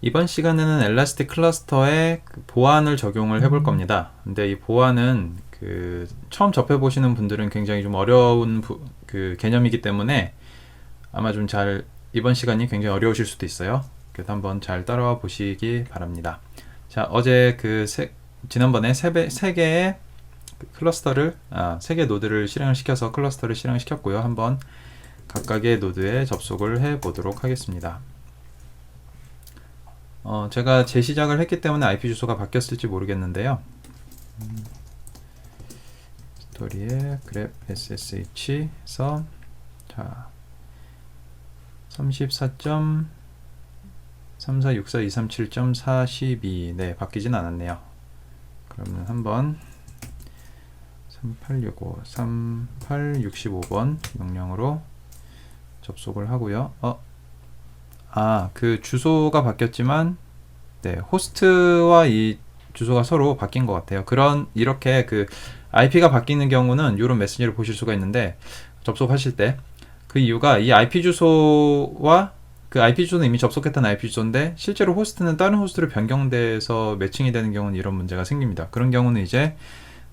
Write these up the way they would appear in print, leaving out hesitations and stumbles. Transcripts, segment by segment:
이번 시간에는 엘라스틱 클러스터에 보안을 적용을 해볼 겁니다. 근데 이 보안은 처음 접해 보시는 분들은 굉장히 좀 어려운 개념이기 때문에 아마 좀 이번 시간이 굉장히 어려우실 수도 있어요. 그래서 한번 잘 따라와 보시기 바랍니다. 자, 어제 지난번에 세 개의 세 개의 노드를 실행을 시켜서 클러스터를 실행을 시켰고요. 한번 각각의 노드에 접속을 해 보도록 하겠습니다. 제가 재시작을 했기 때문에 IP 주소가 바뀌었을지 모르겠는데요. 스토리에 grep ssh에서 자 34.3464.237.42 네, 바뀌진 않았네요. 그러면 한번 3865번 명령으로 접속을 하고요. 그 주소가 바뀌었지만 네, 호스트와 이 주소가 서로 바뀐 것 같아요. 이렇게 IP가 바뀌는 경우는 이런 메시지를 보실 수가 있는데, 접속하실 때 그 이유가 이 IP 주소와 IP 주소는 이미 접속했던 IP 주소인데 실제로 호스트는 다른 호스트로 변경돼서 매칭이 되는 경우는 이런 문제가 생깁니다. 그런 경우는 이제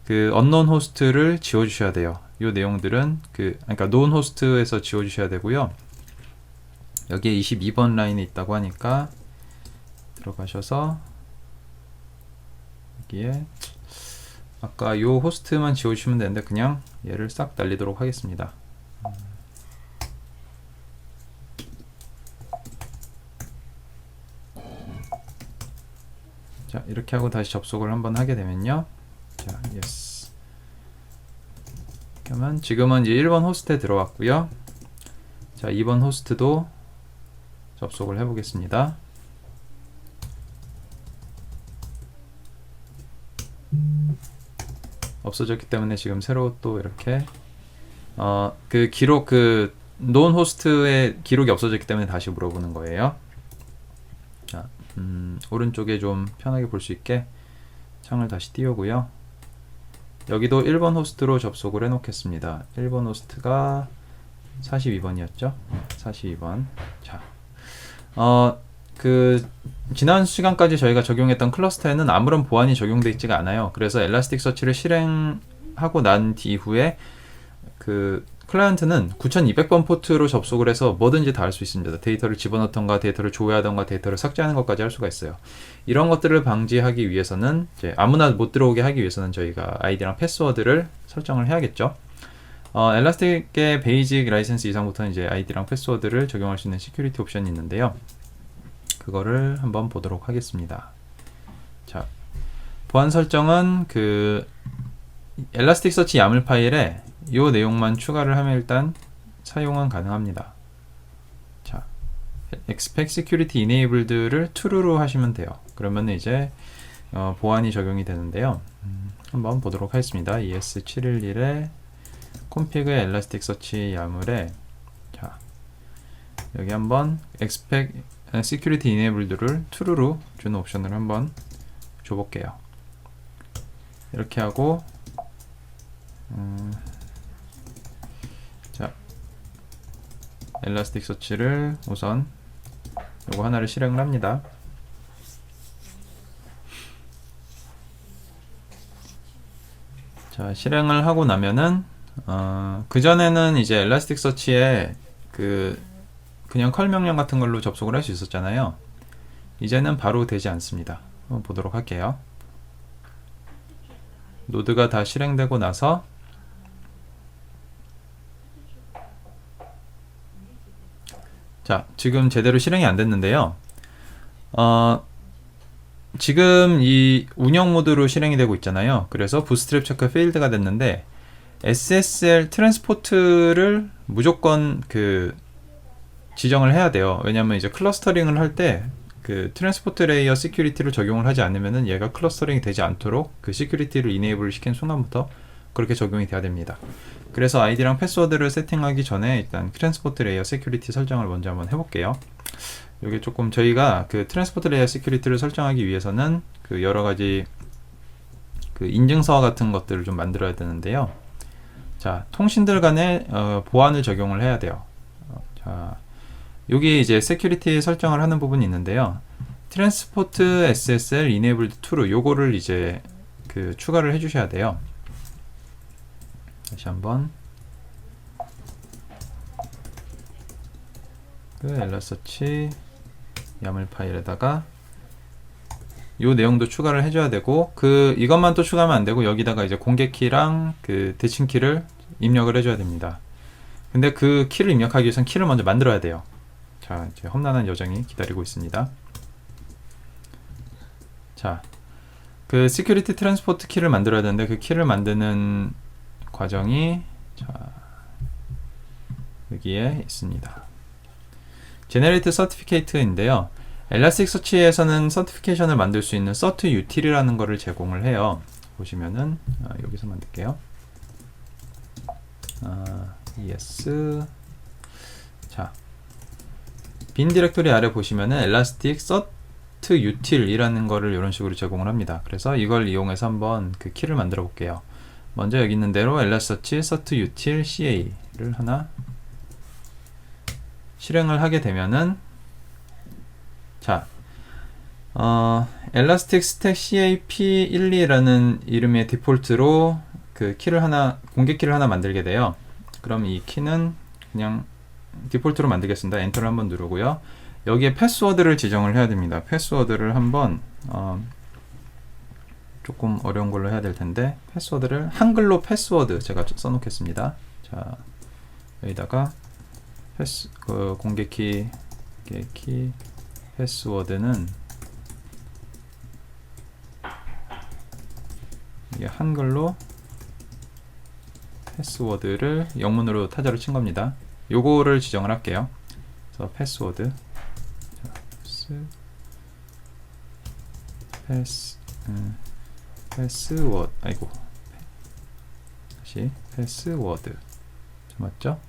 unknown 호스트를 지워주셔야 돼요. 이 내용들은 그러니까 known 호스트에서 지워주셔야 되고요. 여기에 22번 라인에 있다고 하니까 들어가셔서 여기에 아까 이 호스트만 지워주시면 되는데 그냥 얘를 싹 날리도록 하겠습니다. 자, 이렇게 하고 다시 접속을 한번 하게 되면요. 자, yes. 그러면 지금은 이제 1번 호스트에 들어왔고요. 자, 2번 호스트도 접속을 해보겠습니다. 없어졌기 때문에 지금 새로 또 이렇게 known 호스트의 기록이 없어졌기 때문에 다시 물어보는 거예요. 자, 오른쪽에 좀 편하게 볼 수 있게 창을 다시 띄우고요. 여기도 1번 호스트로 접속을 해 놓겠습니다. 1번 호스트가 42번이었죠? 42번. 자, 지난 시간까지 저희가 적용했던 클러스터에는 아무런 보안이 적용되어 있지가 않아요. 그래서 엘라스틱 서치를 실행하고 난 뒤후에 클라이언트는 9200번 포트로 접속을 해서 뭐든지 다 할 수 있습니다. 데이터를 집어넣던가, 데이터를 조회하던가, 데이터를 삭제하는 것까지 할 수가 있어요. 이런 것들을 방지하기 위해서는, 이제 아무나 못 들어오게 하기 위해서는 저희가 아이디랑 패스워드를 설정을 해야겠죠. 엘라스틱의 베이직 라이센스 이상부터는 이제 아이디랑 패스워드를 적용할 수 있는 시큐리티 옵션이 있는데요. 그거를 한번 보도록 하겠습니다. 자, 보안 설정은 엘라스틱 서치 야물 파일에 이 내용만 추가를 하면 일단 사용은 가능합니다. 자, expect security enabled를 true로 하시면 돼요. 그러면 이제 보안이 적용이 되는데요. 한번 보도록 하겠습니다. ES711의 config 엘라스틱 서치 야물에 자, 여기 한번 expect security enabled를 true로 주는 옵션을 한번 줘볼게요. 이렇게 하고 자, 엘라스틱 서치를 우선 요거 하나를 실행을 합니다. 자, 실행을 하고 나면은 그전에는 이제 엘라스틱 서치에 그냥 컬 명령 같은 걸로 접속을 할 수 있었잖아요. 이제는 바로 되지 않습니다. 한번 보도록 할게요. 노드가 다 실행되고 나서 자, 지금 제대로 실행이 안 됐는데요. 지금 이 운영 모드로 실행이 되고 있잖아요. 그래서 부스트랩 체크 페일드가 됐는데 SSL 트랜스포트를 무조건 지정을 해야 돼요. 왜냐면 이제 클러스터링을 할 때 트랜스포트 레이어 시큐리티를 적용을 하지 않으면은 얘가 클러스터링이 되지 않도록 시큐리티를 이네이블 시킨 순간부터 그렇게 적용이 돼야 됩니다. 그래서 아이디랑 패스워드를 세팅하기 전에 일단 트랜스포트 레이어 시큐리티 설정을 먼저 한번 해볼게요. 이게 조금 저희가 트랜스포트 레이어 시큐리티를 설정하기 위해서는 여러가지 인증서 같은 것들을 좀 만들어야 되는데요. 자, 통신들 간에 보안을 적용을 해야 돼요. 자, 여기 이제 세큐리티 설정을 하는 부분이 있는데요. 트랜스포트 SSL enabled true 요거를 이제 그 추가를 해주셔야 돼요. 다시 한번 그 엘라서치 YAML 파일에다가 요 내용도 추가를 해줘야 되고 그 이것만 또 추가하면 안 되고 여기다가 이제 공개 키랑 그 대칭 키를 입력을 해줘야 됩니다. 근데 그 키를 입력하기 위해서는 키를 먼저 만들어야 돼요. 자, 이제 험난한 여정이 기다리고 있습니다. 자, 그 시큐리티 트랜스포트 키를 만들어야 되는데 그 키를 만드는 과정이 자, 여기에 있습니다. Generate Certificate인데요. 엘라스틱서치에서는 서티피케이션을 만들 수 있는 cert util이라는 거를 제공을 해요. 보시면은 여기서 만들게요. yes. 자, 빈 디렉토리 아래 보시면은 elastic cert util 이라는 거를 이런 식으로 제공을 합니다. 그래서 이걸 이용해서 한번 그 키를 만들어 볼게요. 먼저 여기 있는 대로 elastic cert util ca를 하나 실행을 하게 되면은 자, elastic stack cap12라는 이름의 디폴트로 그 키를 하나, 공개 키를 하나 만들게 돼요. 그럼 이 키는 그냥 디폴트로 만들겠습니다. 엔터를 한번 누르고요. 여기에 패스워드를 지정을 해야 됩니다. 패스워드를 한번 조금 어려운 걸로 해야 될 텐데 패스워드를 한글로 패스워드 제가 써놓겠습니다. 자, 여기다가 그 공개 키 패스워드는 이게 한글로 패스워드를 영문으로 타자로 친 겁니다. 요거를 지정을 할게요. 그래서 패스워드 패스워드 아이고 다시 패스워드 맞죠?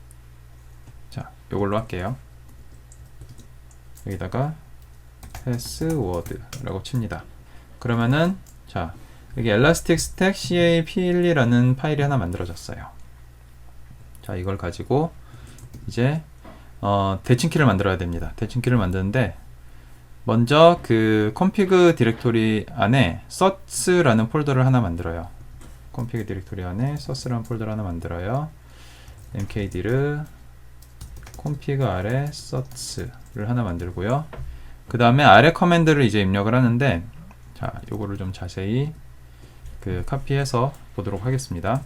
자, 요걸로 할게요. 여기다가 패스워드라고 칩니다. 그러면은 자, 여기 elasticstack cap12라는 파일이 하나 만들어졌어요. 자, 이걸 가지고 이제 대칭키를 만들어야 됩니다. 대칭키를 만드는데 먼저 그 config 디렉토리 안에 source라는 폴더를 하나 만들어요. config 디렉토리 안에 source라는 폴더를 하나 만들어요. mkdir config 아래 source를 하나 만들고요. 그 다음에 아래 커맨드를 이제 입력을 하는데 자, 요거를 좀 자세히 그 카피해서 보도록 하겠습니다.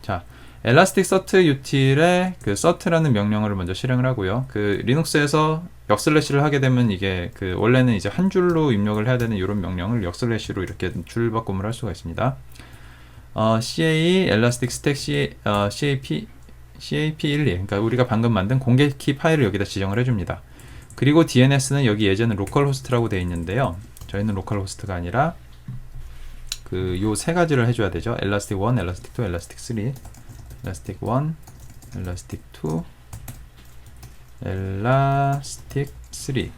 자, elasticsearch util에 그 cert라는 명령어를 먼저 실행을 하고요. 그 리눅스에서 역슬래시를 하게 되면 이게 그 원래는 이제 한 줄로 입력을 해야 되는 이런 명령을 역슬래시로 이렇게 줄 바꿈을 할 수가 있습니다. ca elasticstack cap12 그러니까 우리가 방금 만든 공개키 파일을 여기다 지정을 해줍니다. 그리고 DNS는 여기 예전에 로컬호스트라고 되어 있는데요. 저희는 로컬호스트가 아니라 그 요 세 가지를 해줘야 되죠. elastic1, elastic2, elastic3 elastic1, elastic2, elastic3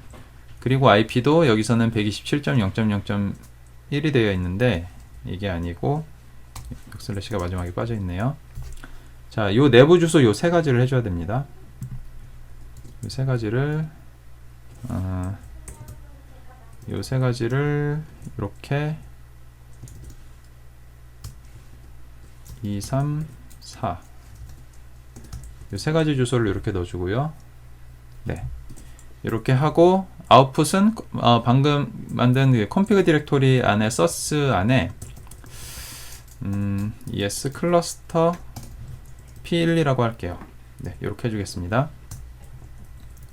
그리고 IP도 여기서는 127.0.0.1이 되어 있는데 이게 아니고 백슬래시가 마지막에 빠져 있네요. 자, 요 내부 주소 요 세 가지를 해줘야 됩니다. 요 세 가지를 요 세 가지를 이렇게 2, 3, 4 요 세 가지 주소를 이렇게 넣어주고요. 네, 이렇게 하고 아웃풋은 방금 만든 그 config 디렉토리 안에 source 안에 yes cluster p12라고 할게요. 네, 이렇게 해주겠습니다.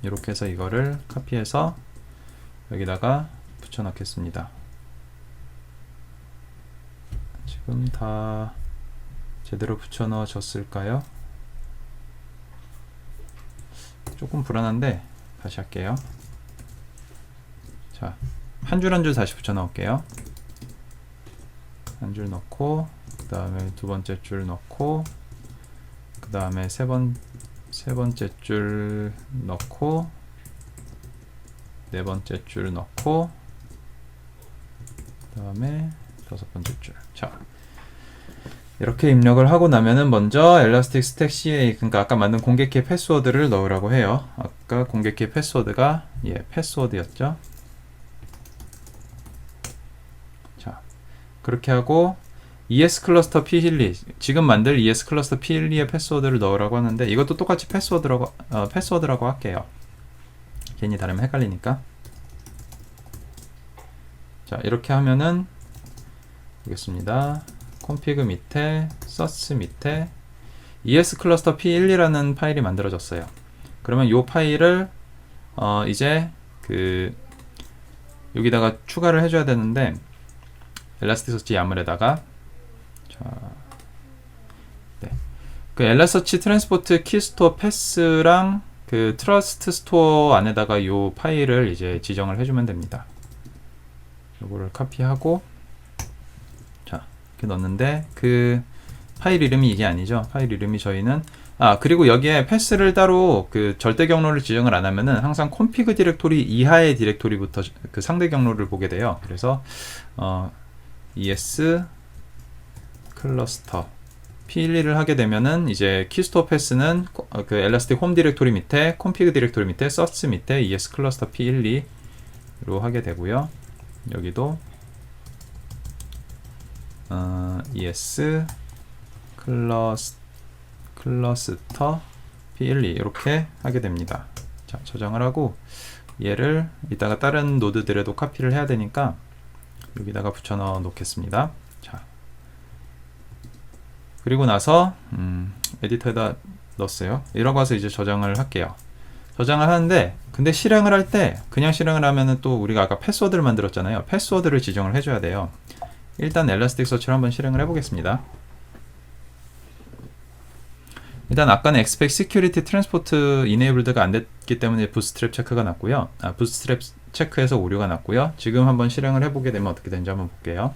이렇게 해서 이거를 카피해서 여기다가 붙여 넣겠습니다. 지금 다 제대로 붙여 넣어졌을까요? 조금 불안한데 다시 할게요. 자, 한 줄 한 줄 다시 붙여 넣을게요. 한 줄 넣고 그 다음에 두 번째 줄 넣고 그 다음에 세 번째 줄 넣고 네 번째 줄 넣고 그 다음에 다섯 번째 줄. 자, 이렇게 입력을 하고 나면은 먼저 elasticstack ca 그러니까 아까 만든 공개키의 패스워드를 넣으라고 해요. 아까 공개키의 패스워드가 패스워드였죠. 그렇게 하고 ES 클러스터 P12 지금 만들 ES 클러스터 P12의 패스워드를 넣으라고 하는데 이것도 똑같이 패스워드라고 할게요. 괜히 다르면 헷갈리니까. 자, 이렇게 하면은 보겠습니다. 콘피그 밑에 source 밑에 ES 클러스터 P12라는 파일이 만들어졌어요. 그러면 이 파일을 이제 여기다가 추가를 해줘야 되는데 엘라스티서치 야물에다가 그 엘라서치 트랜스포트 키스토어 패스랑 그 트러스트 스토어 안에다가 이 파일을 이제 지정을 해주면 됩니다. 요거를 카피하고 자 이렇게 넣었는데 그 파일 이름이 이게 아니죠. 파일 이름이 저희는 그리고 여기에 패스를 따로 그 절대 경로를 지정을 안 하면은 항상 콘피그 디렉토리 이하의 디렉토리부터 그 상대 경로를 보게 돼요. 그래서 ES 클러스터 P12를 하게 되면은 이제 키스토어 패스는 그 엘라스틱 홈 디렉토리 밑에 콘피그 디렉토리 밑에 source 밑에 ES 클러스터 P12로 하게 되고요. 여기도 ES 클러스터 P12 이렇게 하게 됩니다. 자, 저장을 하고 얘를 이따가 다른 노드들에도 카피를 해야 되니까 여기다가 붙여 넣어 놓겠습니다. 자, 그리고 나서 에디터에다 넣었어요. 이러고 와서 이제 저장을 할게요. 저장을 하는데 근데 실행을 할 때 그냥 실행을 하면은 또 우리가 아까 패스워드를 만들었잖아요. 패스워드를 지정을 해줘야 돼요. 일단 엘라스틱서치를 한번 실행을 해보겠습니다. 일단 아까는 expect security transport enabled가 안 됐기 때문에 부스트랩 체크가 났고요. 부스트랩 체크해서 오류가 났고요. 지금 한번 실행을 해보게 되면 어떻게 되는지 한번 볼게요.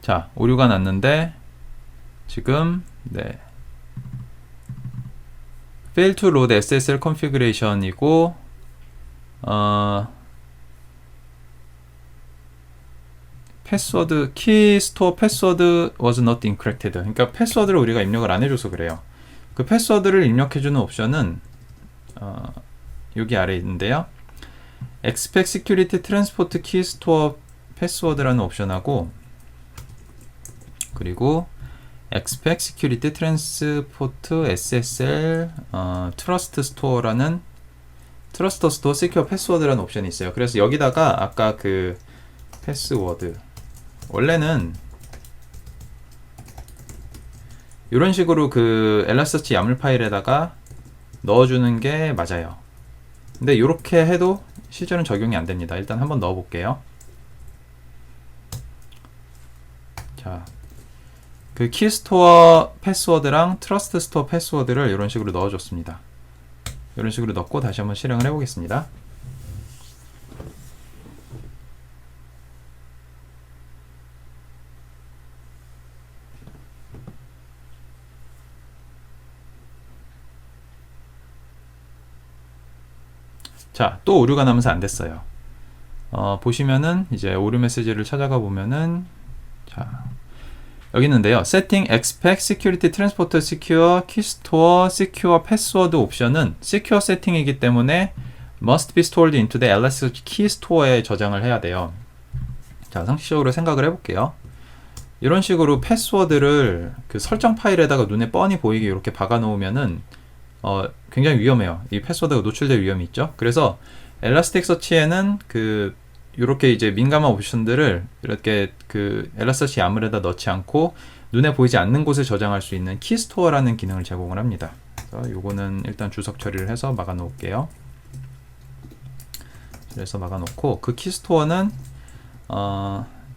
자, 오류가 났는데 지금 fail to load SSL configuration이고 패스워드 키 스토어 패스워드 was not encrypted. 그러니까 패스워드를 우리가 입력을 안 해줘서 그래요. 그 패스워드를 입력해주는 옵션은 여기 아래에 있는데요. expect security transport key store 패스워드라는 옵션하고 그리고 expect security transport SSL trust store라는 트러스트 스토어 시큐어 패스워드라는 옵션이 있어요. 그래서 여기다가 아까 그 패스워드 원래는 이런 식으로 그 엘라스터치 야물 파일에다가 넣어주는 게 맞아요. 근데 이렇게 해도 실제로는 적용이 안 됩니다. 일단 한번 넣어 볼게요. 자, 그 키스토어 패스워드랑 트러스트 스토어 패스워드를 이런 식으로 넣어줬습니다. 이런 식으로 넣고 다시 한번 실행을 해보겠습니다. 자, 또 오류가 나면서 안 됐어요. 보시면은 이제 오류 메시지를 찾아가 보면은 자, 여기 있는데요. Setting Expect Security Transport Secure Keystore Secure Password 옵션은 Secure 세팅이기 때문에 must be stored into the Elastic Key Store에 저장을 해야 돼요. 자, 상식적으로 생각을 해볼게요. 이런 식으로 패스워드를 그 설정 파일에다가 눈에 뻔히 보이게 이렇게 박아 놓으면은 굉장히 위험해요. 이 패스워드가 노출될 위험이 있죠. 그래서 엘라스틱서치에는 그 이렇게 이제 민감한 옵션들을 이렇게 그 엘라스터치 야물에다 넣지 않고 눈에 보이지 않는 곳에 저장할 수 있는 키스토어라는 기능을 제공을 합니다. 그래서 요거는 일단 주석 처리를 해서 막아 놓을게요. 그래서 막아 놓고 그 키스토어는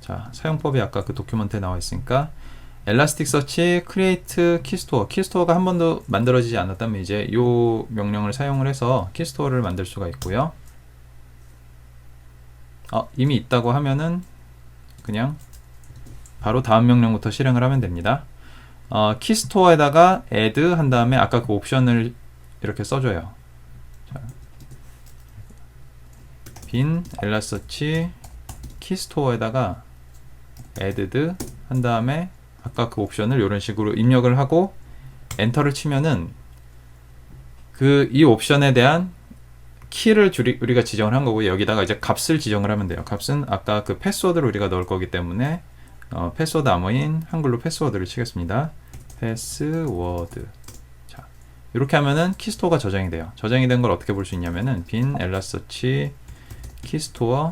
자, 사용법이 아까 그 도큐먼트에 나와 있으니까 엘라스틱서치 create 키스토어 키스토어가 한 번도 만들어지지 않았다면 이제 요 명령을 사용을 해서 키스토어를 만들 수가 있고요. 이미 있다고 하면은 그냥 바로 다음 명령부터 실행을 하면 됩니다. 키스토어에다가 add 한 다음에 아까 그 옵션을 이렇게 써줘요. 자, 빈 엘라서치 키스토어에다가 added 한 다음에 아까 그 옵션을 이런 식으로 입력을 하고 엔터를 치면은 이 옵션에 대한 키를 우리가 지정을 한 거고 여기다가 이제 값을 지정을 하면 돼요. 값은 아까 그 패스워드를 우리가 넣을 거기 때문에 패스워드 암호인 한글로 패스워드를 치겠습니다. 패스워드. 자, 이렇게 하면은 키스토어가 저장이 돼요. 저장이 된 걸 어떻게 볼 수 있냐면은 bin 엘라서치 키스토어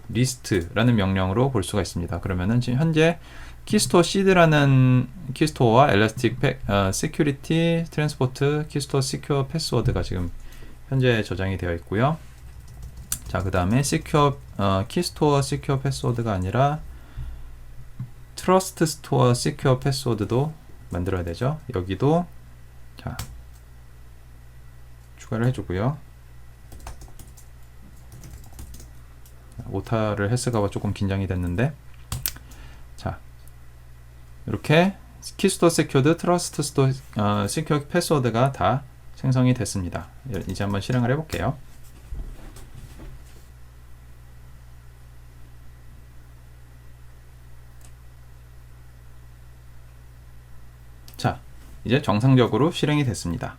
리스트라는 명령으로 볼 수가 있습니다. 그러면은 지금 현재 키스토어 시드라는 키스토어와 엘라스틱 시큐리티 트랜스포트 키스토어 시큐어 패스워드가 지금 현재 저장이 되어 있고요. 자, 그 다음에 키스토어 시큐어 패스워드가 아니라 트러스트 스토어 시큐어 패스워드도 만들어야 되죠. 여기도 자 추가를 해주고요. 오타를 했을까봐 조금 긴장이 됐는데, 자 이렇게 키스토어 세큐어드 트러스트 스토어 시큐어 패스워드가 다 생성이 됐습니다. 이제 한번 실행을 해볼게요. 자, 이제 정상적으로 실행이 됐습니다.